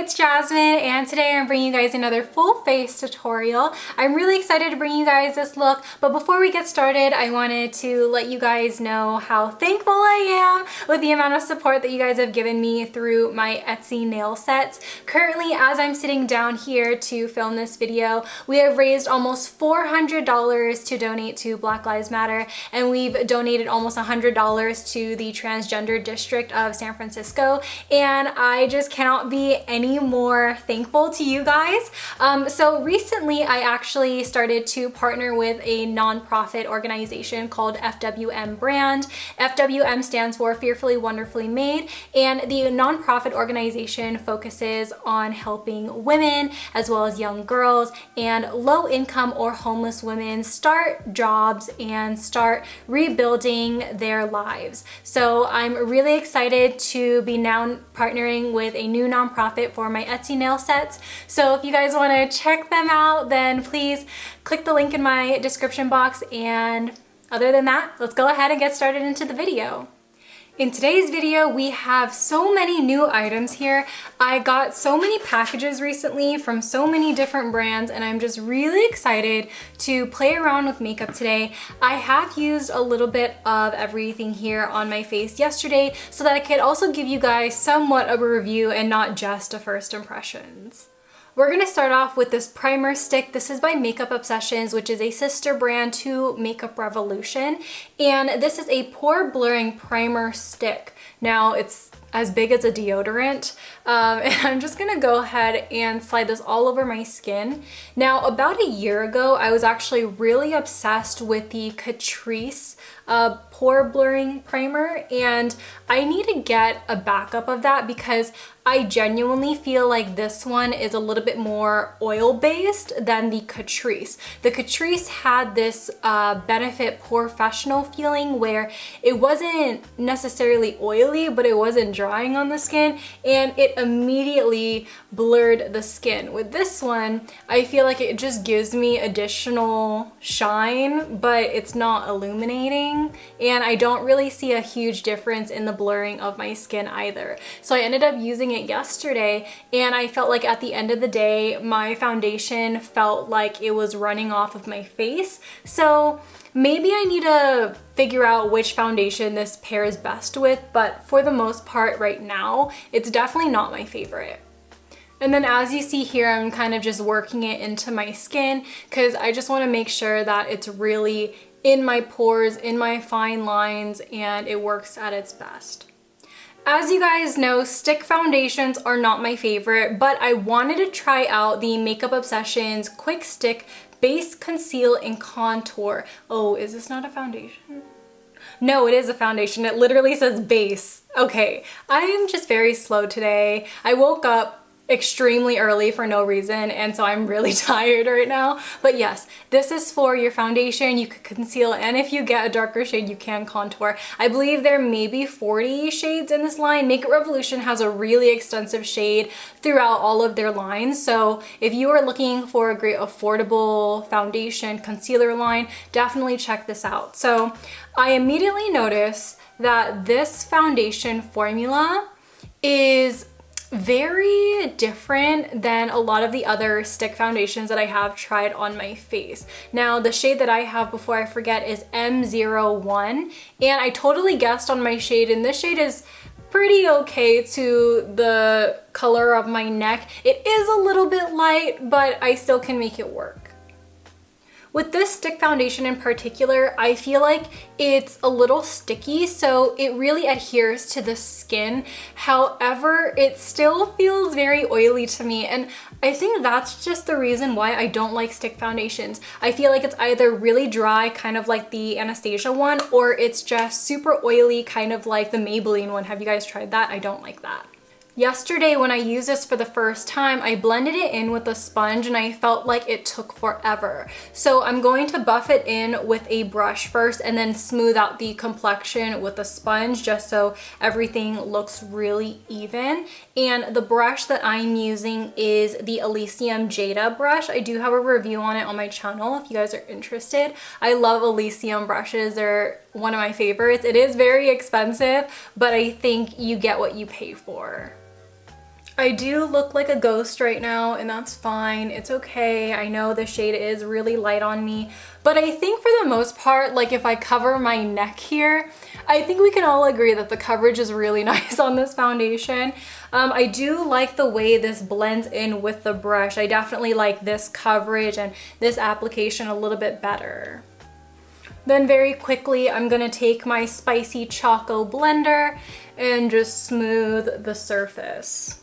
it's Jasmine, and today I'm bringing you guys another full face tutorial. I'm really excited to bring you guys this look, but before we get started, I wanted to let you guys know how thankful I am with the amount of support that you guys have given me through my Etsy nail sets. Currently, as I'm sitting down here to film this video, we have raised almost $400 to donate to Black Lives Matter, and we've donated almost $100 to the transgender district of San Francisco, and I just cannot be any more thankful to you guys. So recently I actually started to partner with a nonprofit organization called FWM Brand. FWM stands for Fearfully Wonderfully Made, and the nonprofit organization focuses on helping women as well as young girls and low-income or homeless women start jobs and start rebuilding their lives. So I'm really excited to be now partnering with a new nonprofit for my Etsy nail sets. So if you guys want to check them out, then please click the link in my description box. And other than that, let's go ahead and get started into the video. In today's video, we have so many new items here. I got so many packages recently from so many different brands, and I'm just really excited to play around with makeup today. I have used a little bit of everything here on my face yesterday so that I could also give you guys somewhat of a review and not just a first impressions. We're gonna start off with this primer stick. This is by Makeup Obsessions, which is a sister brand to Makeup Revolution. And this is a pore blurring primer stick. Now it's as big as a deodorant. And I'm just gonna go ahead and slide this all over my skin. Now, about a year ago, I was actually really obsessed with the Catrice pore blurring primer, and I need to get a backup of that because I genuinely feel like this one is a little bit more oil-based than the Catrice. The Catrice had this Benefit Porefessional feeling where it wasn't necessarily oily, but it wasn't drying on the skin, and it immediately blurred the skin. With this one, I feel like it just gives me additional shine, but it's not illuminating, and I don't really see a huge difference in the blurring of my skin either. So I ended up using it yesterday, and I felt like at the end of the day, my foundation felt like it was running off of my face. So maybe I need to figure out which foundation this pairs best with, but for the most part right now, it's definitely not my favorite. And then as you see here, I'm kind of just working it into my skin because I just want to make sure that it's really in my pores, in my fine lines, and it works at its best. As you guys know, stick foundations are not my favorite, but I wanted to try out the Makeup Obsessions Quick Stick Base, Conceal, and Contour. Oh, is this not a foundation? No, it is a foundation. It literally says base. Okay, I am just very slow today. I woke up extremely early for no reason, and so I'm really tired right now. But yes, this is for your foundation. You could conceal, and if you get a darker shade, you can contour. I believe there may be 40 shades in this line. Makeup Revolution has a really extensive shade throughout all of their lines, so if you are looking for a great affordable foundation concealer line, definitely check this out. So I immediately noticed that this foundation formula is very different than a lot of the other stick foundations that I have tried on my face. Now, the shade that I have, before I forget, is M01, and I totally guessed on my shade, and this shade is pretty okay to the color of my neck. It is a little bit light, but I still can make it work. With this stick foundation in particular, I feel like it's a little sticky, so it really adheres to the skin. However, it still feels very oily to me, and I think that's just the reason why I don't like stick foundations. I feel like it's either really dry, kind of like the Anastasia one, or it's just super oily, kind of like the Maybelline one. Have you guys tried that? I don't like that. Yesterday, when I used this for the first time, I blended it in with a sponge and I felt like it took forever. So I'm going to buff it in with a brush first and then smooth out the complexion with a sponge just so everything looks really even. And the brush that I'm using is the Elysium Jada brush. I do have a review on it on my channel if you guys are interested. I love Elysium brushes. They're one of my favorites. It is very expensive, but I think you get what you pay for. I do look like a ghost right now, and that's fine. It's okay. I know the shade is really light on me, but I think for the most part, like if I cover my neck here, I think we can all agree that the coverage is really nice on this foundation. I do like the way this blends in with the brush. I definitely like this coverage and this application a little bit better. Then very quickly, I'm gonna take my spicy Choco blender and just smooth the surface.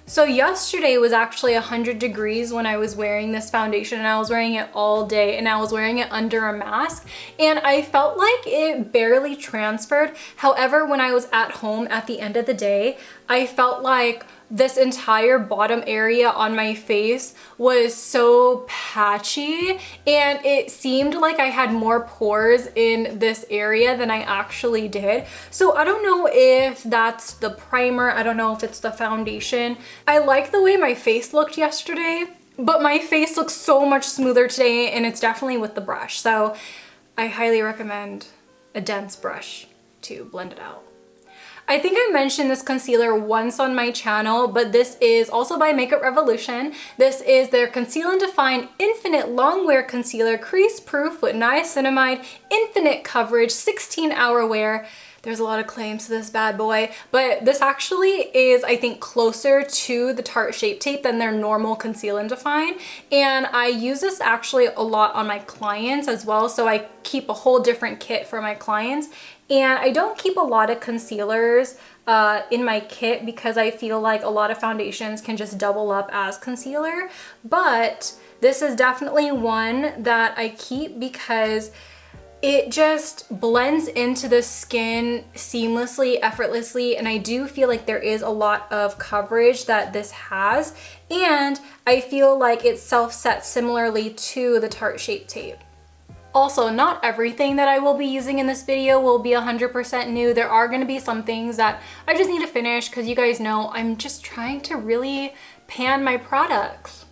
So yesterday was actually 100 degrees when I was wearing this foundation, and I was wearing it all day, and I was wearing it under a mask, and I felt like it barely transferred. However, when I was at home at the end of the day, I felt like this entire bottom area on my face was so patchy, and it seemed like I had more pores in this area than I actually did. So I don't know if that's the primer, I don't know if it's the foundation. I like the way my face looked yesterday, but my face looks so much smoother today, and it's definitely with the brush. So I highly recommend a dense brush to blend it out. I think I mentioned this concealer once on my channel, but this is also by Makeup Revolution. This is their Conceal and Define Infinite Longwear Concealer, Crease Proof with Niacinamide, Infinite Coverage, 16-hour wear. There's a lot of claims to this bad boy, but this actually is, I think, closer to the Tarte Shape Tape than their normal Conceal and Define. And I use this actually a lot on my clients as well, so I keep a whole different kit for my clients. And I don't keep a lot of concealers in my kit because I feel like a lot of foundations can just double up as concealer. But this is definitely one that I keep because it just blends into the skin seamlessly, effortlessly, and I do feel like there is a lot of coverage that this has, and I feel like it self-sets similarly to the Tarte Shape Tape. Also, not everything that I will be using in this video will be 100% new. There are going to be some things that I just need to finish because you guys know I'm just trying to really pan my products.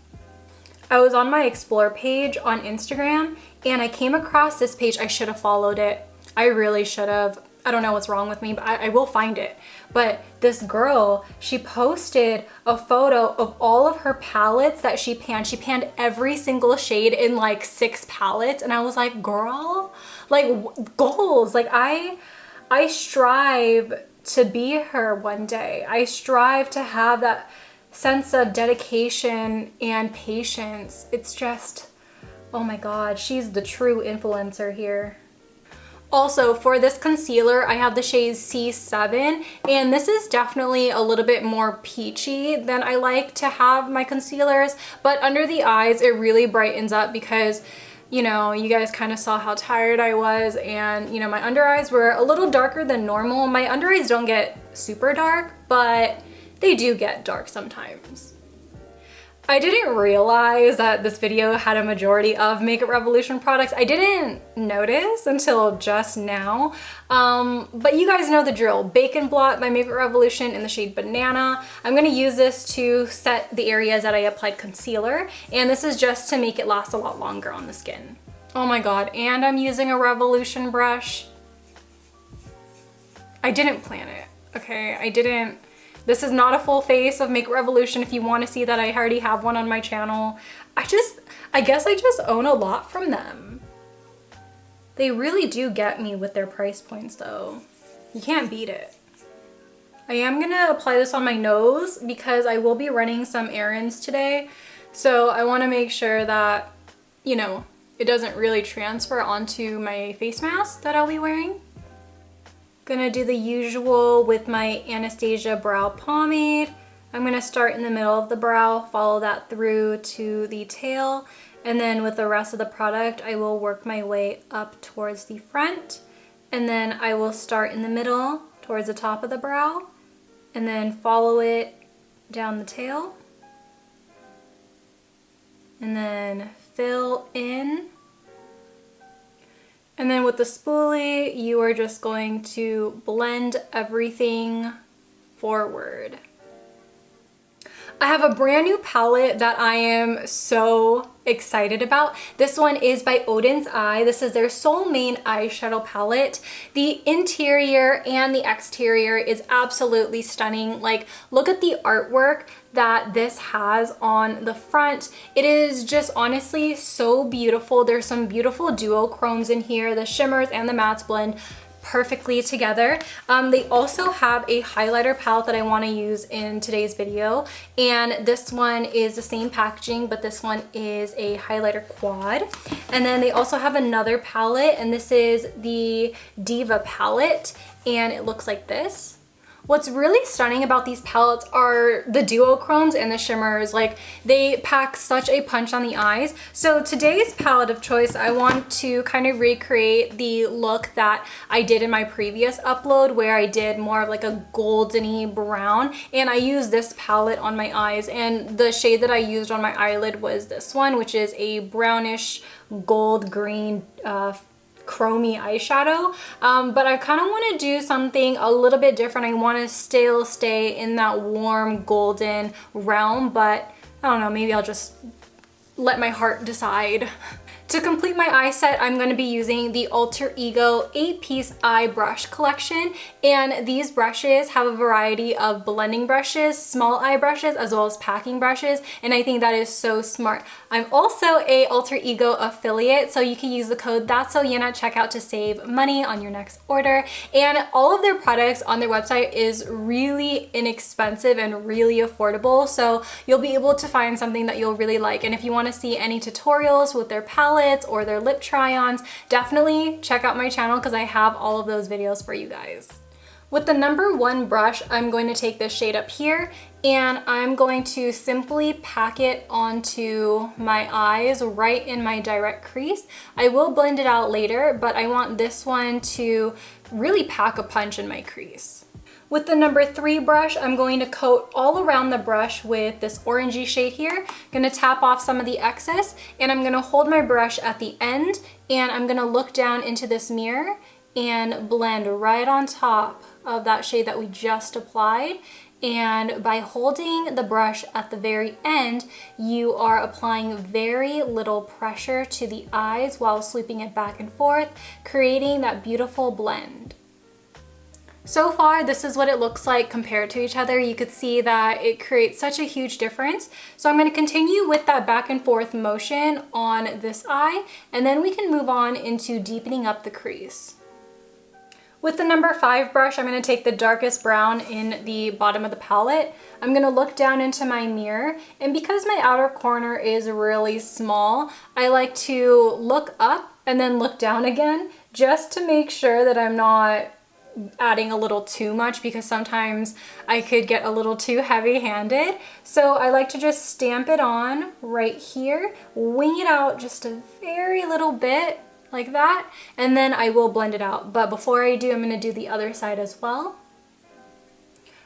I was on my Explore page on Instagram and I came across this page. I should have followed it. I really should have. I don't know what's wrong with me, but I will find it. But this girl, she posted a photo of all of her palettes that she panned. She panned every single shade in like 6 palettes. And I was like, girl, like goals. Like I strive to be her one day. I strive to have that sense of dedication and patience. It's just, oh my God, she's the true influencer here. Also, for this concealer, I have the shade C7, and this is definitely a little bit more peachy than I like to have my concealers, but under the eyes, it really brightens up because, you know, you guys kind of saw how tired I was, and, you know, my under eyes were a little darker than normal. My under eyes don't get super dark, but they do get dark sometimes. I didn't realize that this video had a majority of Makeup Revolution products. I didn't notice until just now, but you guys know the drill. Bacon Blot by Makeup Revolution in the shade Banana. I'm gonna use this to set the areas that I applied concealer, and this is just to make it last a lot longer on the skin. Oh my God, and I'm using a Revolution brush. I didn't plan it, okay? I didn't. This is not a full face of Makeup Revolution. If you want to see that, I already have one on my channel. I guess I just own a lot from them. They really do get me with their price points though. You can't beat it. I am gonna apply this on my nose because I will be running some errands today. So I want to make sure that, you know, it doesn't really transfer onto my face mask that I'll be wearing. Gonna do the usual with my Anastasia brow pomade. I'm gonna start in the middle of the brow, follow that through to the tail, and then with the rest of the product, I will work my way up towards the front, and then I will start in the middle towards the top of the brow, and then follow it down the tail, and then fill in. And then with the spoolie, you are just going to blend everything forward. I have a brand new palette that I am so excited about. This one is by Oden's Eye. This is their SolMane eyeshadow palette. The interior and the exterior is absolutely stunning. Like, look at the artwork that this has on the front. It is just honestly so beautiful. There's some beautiful duochromes in here. The shimmers and the mattes blend perfectly together. They also have a highlighter palette that I want to use in today's video, and this one is the same packaging, but this one is a highlighter quad. And then they also have another palette, and this is the Diva Palette, and it looks like this. What's really stunning about these palettes are the duochromes and the shimmers. Like, they pack such a punch on the eyes. So today's palette of choice, I want to kind of recreate the look that I did in my previous upload, where I did more of like a goldeny brown, and I used this palette on my eyes, and the shade that I used on my eyelid was this one, which is a brownish gold green chromy eyeshadow. But I kind of want to do something a little bit different. I want to still stay in that warm golden realm, but I don't know, maybe I'll just let my heart decide. To complete my eye set, I'm going to be using the Alter Ego 8-piece eye brush collection, and these brushes have a variety of blending brushes, small eye brushes, as well as packing brushes, and I think that is so smart. I'm also a Alter Ego affiliate, so you can use the code ThatsSoYin at checkout to save money on your next order, and all of their products on their website is really inexpensive and really affordable, so you'll be able to find something that you'll really like. And if you want to see any tutorials with their palette or their lip try-ons, definitely check out my channel because I have all of those videos for you guys. With the number 1 brush, I'm going to take this shade up here, and I'm going to simply pack it onto my eyes right in my direct crease. I will blend it out later, but I want this one to really pack a punch in my crease. With the number 3 brush, I'm going to coat all around the brush with this orangey shade here. I'm gonna tap off some of the excess, and I'm gonna hold my brush at the end, and I'm gonna look down into this mirror and blend right on top of that shade that we just applied. And by holding the brush at the very end, you are applying very little pressure to the eyes while sweeping it back and forth, creating that beautiful blend. So far, this is what it looks like compared to each other. You could see that it creates such a huge difference. So I'm going to continue with that back and forth motion on this eye, and then we can move on into deepening up the crease. With the number 5 brush, I'm going to take the darkest brown in the bottom of the palette. I'm going to look down into my mirror, and because my outer corner is really small, I like to look up and then look down again, just to make sure that I'm not adding a little too much, because sometimes I could get a little too heavy-handed. So I like to just stamp it on right here, wing it out just a very little bit like that, and then I will blend it out. But before I do, I'm going to do the other side as well.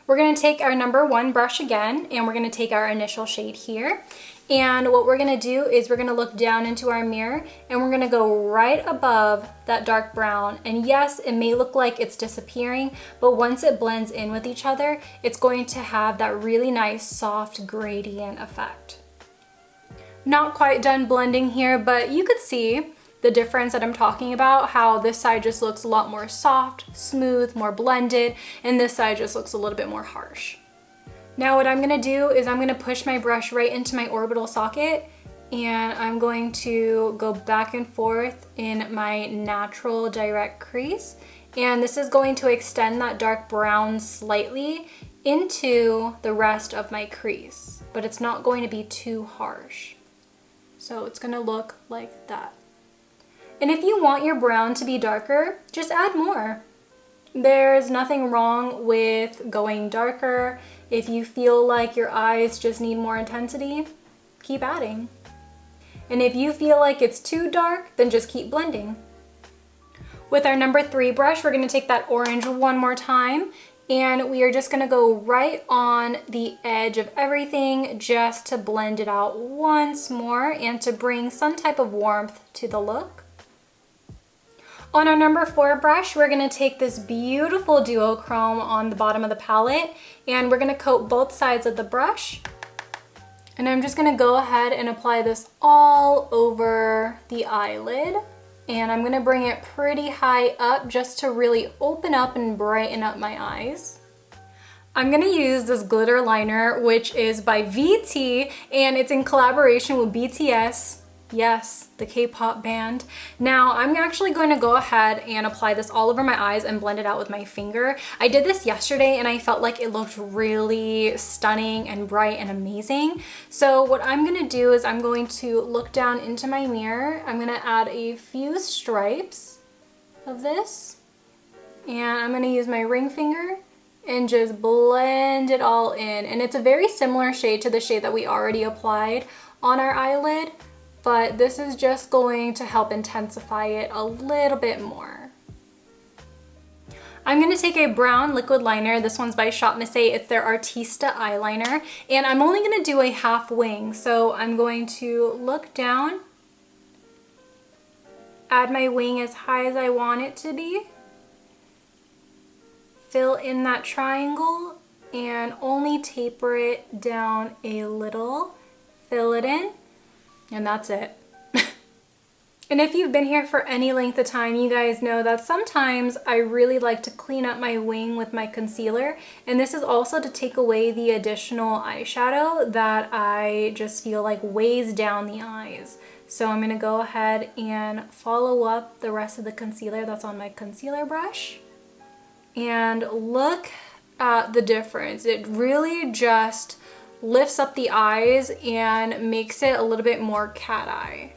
We're going to take our number 1 brush again, and we're going to take our initial shade here. And what we're going to do is we're going to look down into our mirror, and we're going to go right above that dark brown. And yes, it may look like it's disappearing, but once it blends in with each other, it's going to have that really nice soft gradient effect. Not quite done blending here, but you could see the difference that I'm talking about, how this side just looks a lot more soft, smooth, more blended, and this side just looks a little bit more harsh. Now what I'm going to do is I'm going to push my brush right into my orbital socket, and I'm going to go back and forth in my natural direct crease, and this is going to extend that dark brown slightly into the rest of my crease, but it's not going to be too harsh. So it's going to look like that. And if you want your brown to be darker, just add more. There's nothing wrong with going darker. If you feel like your eyes just need more intensity, keep adding. And if you feel like it's too dark, then just keep blending. With our number 3 brush, we're going to take that orange one more time, and we are just going to go right on the edge of everything just to blend it out once more and to bring some type of warmth to the look. On our number 4 brush, we're going to take this beautiful duochrome on the bottom of the palette, and we're going to coat both sides of the brush. And I'm just gonna go ahead and apply this all over the eyelid. And I'm gonna bring it pretty high up just to really open up and brighten up my eyes. I'm gonna use this glitter liner, which is by VT, and it's in collaboration with BTS. Yes, the K-pop band. Now, I'm actually going to go ahead and apply this all over my eyes and blend it out with my finger. I did this yesterday and I felt like it looked really stunning and bright and amazing. So what I'm gonna do is I'm going to look down into my mirror. I'm gonna add a few stripes of this, and I'm gonna use my ring finger and just blend it all in. And it's a very similar shade to the shade that we already applied on our eyelid, but this is just going to help intensify it a little bit more. I'm gonna take a brown liquid liner. This one's by ShopMissA. It's their Artista eyeliner. And I'm only gonna do a half wing. So I'm going to look down, add my wing as high as I want it to be, fill in that triangle, and only taper it down a little, fill it in, and that's it. And if you've been here for any length of time, you guys know that sometimes I really like to clean up my wing with my concealer, and this is also to take away the additional eyeshadow that I just feel like weighs down the eyes. So I'm gonna go ahead and follow up the rest of the concealer that's on my concealer brush. And look at the difference. It really just lifts up the eyes and makes it a little bit more cat eye.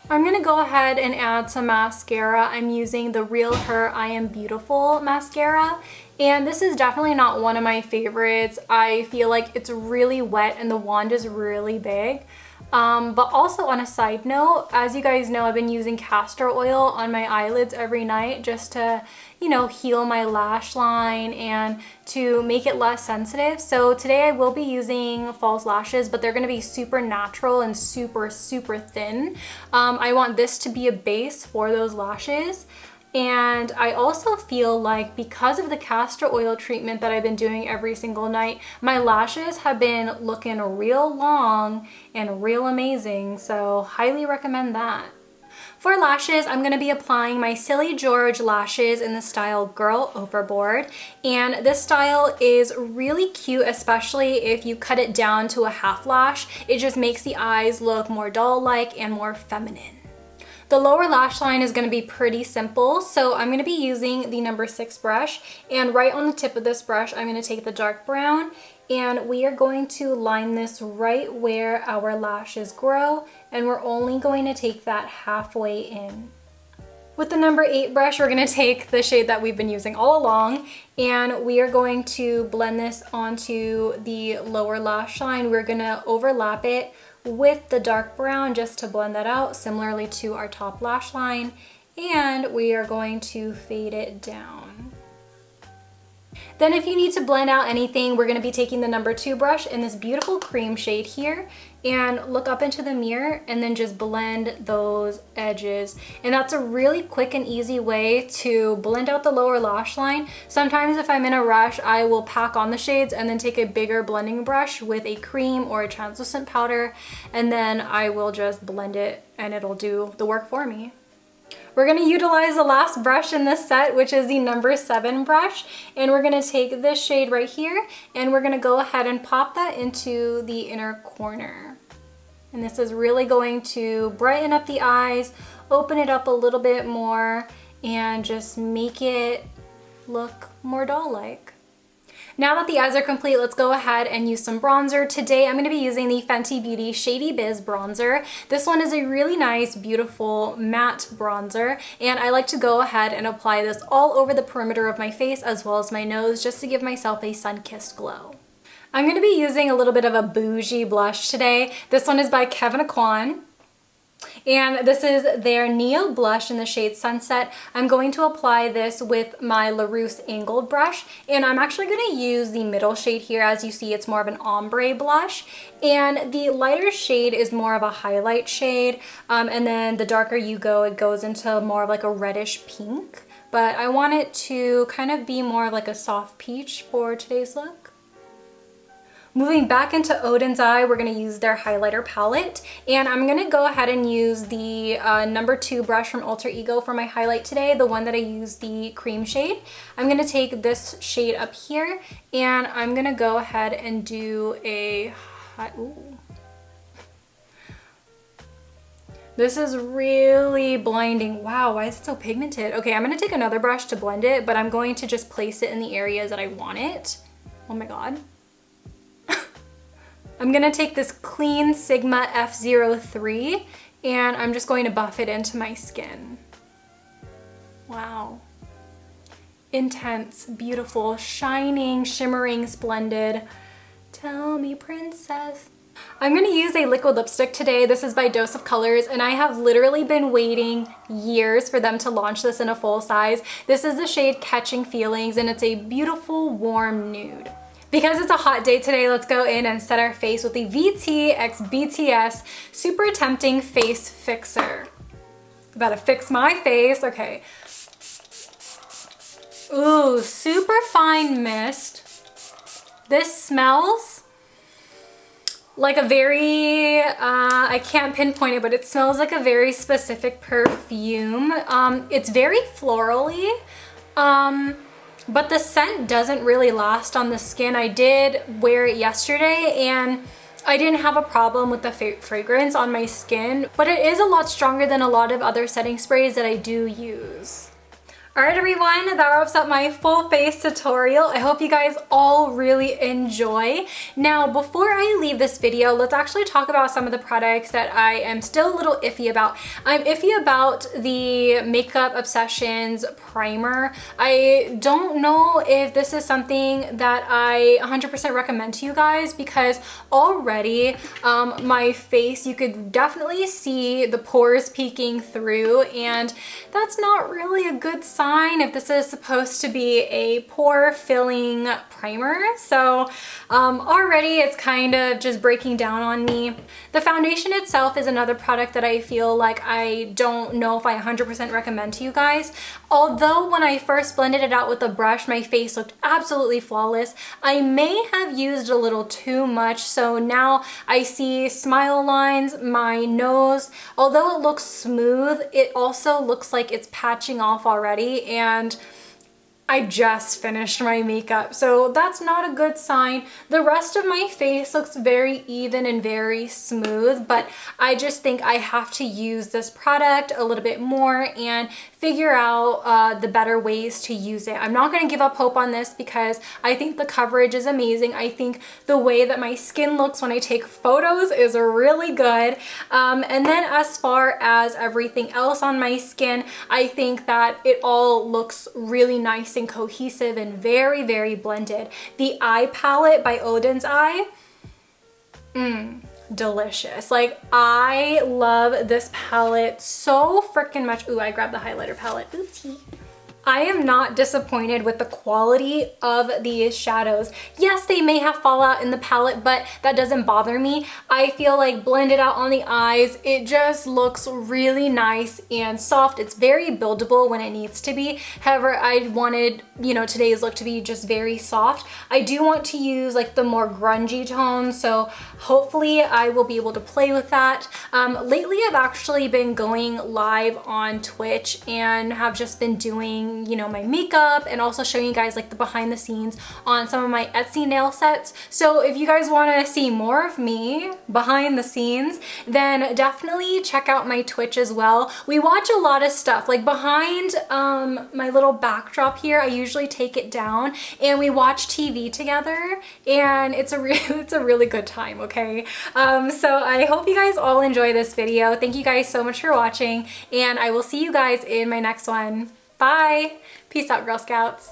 I'm gonna go ahead and add some mascara. I'm using the Real Her I Am Beautiful mascara, and this is definitely not one of my favorites. I feel like it's really wet and the wand is really big. But also on a side note, as you guys know, I've been using castor oil on my eyelids every night just to, you know, heal my lash line and to make it less sensitive. So today I will be using false lashes, but they're gonna be super natural and super, super thin. I want this to be a base for those lashes. And I also feel like because of the castor oil treatment that I've been doing every single night, my lashes have been looking real long and real amazing, so highly recommend that. For lashes, I'm gonna be applying my Silly George lashes in the style Girl Overboard. And this style is really cute, especially if you cut it down to a half lash. It just makes the eyes look more doll-like and more feminine. The lower lash line is going to be pretty simple, so I'm going to be using the number 6 brush, and right on the tip of this brush I'm going to take the dark brown, and we are going to line this right where our lashes grow, and we're only going to take that halfway in. With the number 8 brush, we're going to take the shade that we've been using all along, and we are going to blend this onto the lower lash line. We're going to overlap it with the dark brown just to blend that out, similarly to our top lash line, and we are going to fade it down. Then if you need to blend out anything, we're going to be taking the number 2 brush in this beautiful cream shade here, and look up into the mirror and then just blend those edges. And that's a really quick and easy way to blend out the lower lash line. Sometimes if I'm in a rush, I will pack on the shades and then take a bigger blending brush with a cream or a translucent powder, and then I will just blend it and it'll do the work for me. We're going to utilize the last brush in this set, which is the number 7 brush, and we're going to take this shade right here and we're going to go ahead and pop that into the inner corner. And this is really going to brighten up the eyes, open it up a little bit more, and just make it look more doll-like. Now that the eyes are complete, let's go ahead and use some bronzer. Today I'm going to be using the Fenty Beauty Shady Biz bronzer. This one is a really nice, beautiful matte bronzer, and I like to go ahead and apply this all over the perimeter of my face as well as my nose just to give myself a sun-kissed glow. I'm going to be using a little bit of a bougie blush today. This one is by Kevyn Aucoin, and this is their Neo blush in the shade Sunset. I'm going to apply this with my LaRousse angled brush, and I'm actually going to use the middle shade here. As you see, it's more of an ombre blush, and the lighter shade is more of a highlight shade, and then the darker you go, it goes into more of like a reddish pink, but I want it to kind of be more of like a soft peach for today's look. Moving back into Oden's eye, we're gonna use their highlighter palette, and I'm gonna go ahead and use the number 2 brush from Alter Ego for my highlight today, the one that I use the cream shade. I'm gonna take this shade up here, and I'm gonna go ahead and do a, ooh. This is really blinding. Wow, why is it so pigmented? Okay, I'm gonna take another brush to blend it, but I'm going to just place it in the areas that I want it. Oh my God. I'm gonna take this clean Sigma F03 and I'm just going to buff it into my skin. Wow. Intense, beautiful, shining, shimmering, splendid. Tell me, princess. I'm gonna use a liquid lipstick today. This is by Dose of Colors, and I have literally been waiting years for them to launch this in a full size. This is the shade Catching Feelings, and it's a beautiful, warm nude. Because it's a hot day today, let's go in and set our face with the VTxBTS Super Tempting Face Fixer. About to fix my face, okay. Ooh, super fine mist. This smells like a very, I can't pinpoint it, but it smells like a very specific perfume. It's very florally, but the scent doesn't really last on the skin. I did wear it yesterday and I didn't have a problem with the fragrance on my skin, but it is a lot stronger than a lot of other setting sprays that I do use. Alright everyone, that wraps up my full face tutorial. I hope you guys all really enjoy. Now, before I leave this video, let's actually talk about some of the products that I am still a little iffy about. I'm iffy about the Makeup Obsessions primer. I don't know if this is something that I 100% recommend to you guys because already my face, you could definitely see the pores peeking through, and that's not really a good sign if this is supposed to be a pore filling primer. So already it's kind of just breaking down on me. The foundation itself is another product that I feel like I don't know if I 100% recommend to you guys. Although when I first blended it out with a brush, my face looked absolutely flawless. I may have used a little too much, so now I see smile lines, my nose. Although it looks smooth, it also looks like it's patching off already, and I just finished my makeup, so that's not a good sign. The rest of my face looks very even and very smooth, but I just think I have to use this product a little bit more and figure out the better ways to use it. I'm not going to give up hope on this because I think the coverage is amazing. I think the way that my skin looks when I take photos is really good. And then as far as everything else on my skin, I think that it all looks really nice and cohesive and very, very blended. The eye palette by Oden's Eye, delicious. Like, I love this palette so freaking much. Ooh, I grabbed the highlighter palette. Oopsie. I am not disappointed with the quality of these shadows. Yes, they may have fallout in the palette, but that doesn't bother me. I feel like blended out on the eyes, it just looks really nice and soft. It's very buildable when it needs to be. However, I wanted, you know, today's look to be just very soft. I do want to use like the more grungy tones, so hopefully I will be able to play with that. Lately, I've actually been going live on Twitch and have just been doing, you know, my makeup and also showing you guys like the behind the scenes on some of my Etsy nail sets. So if you guys want to see more of me behind the scenes, then definitely check out my Twitch as well. We watch a lot of stuff like behind my little backdrop here. I usually take it down and we watch TV together, and it's a really good time, okay? So I hope you guys all enjoy this video. Thank you guys so much for watching, and I will see you guys in my next one. Bye. Peace out, Girl Scouts.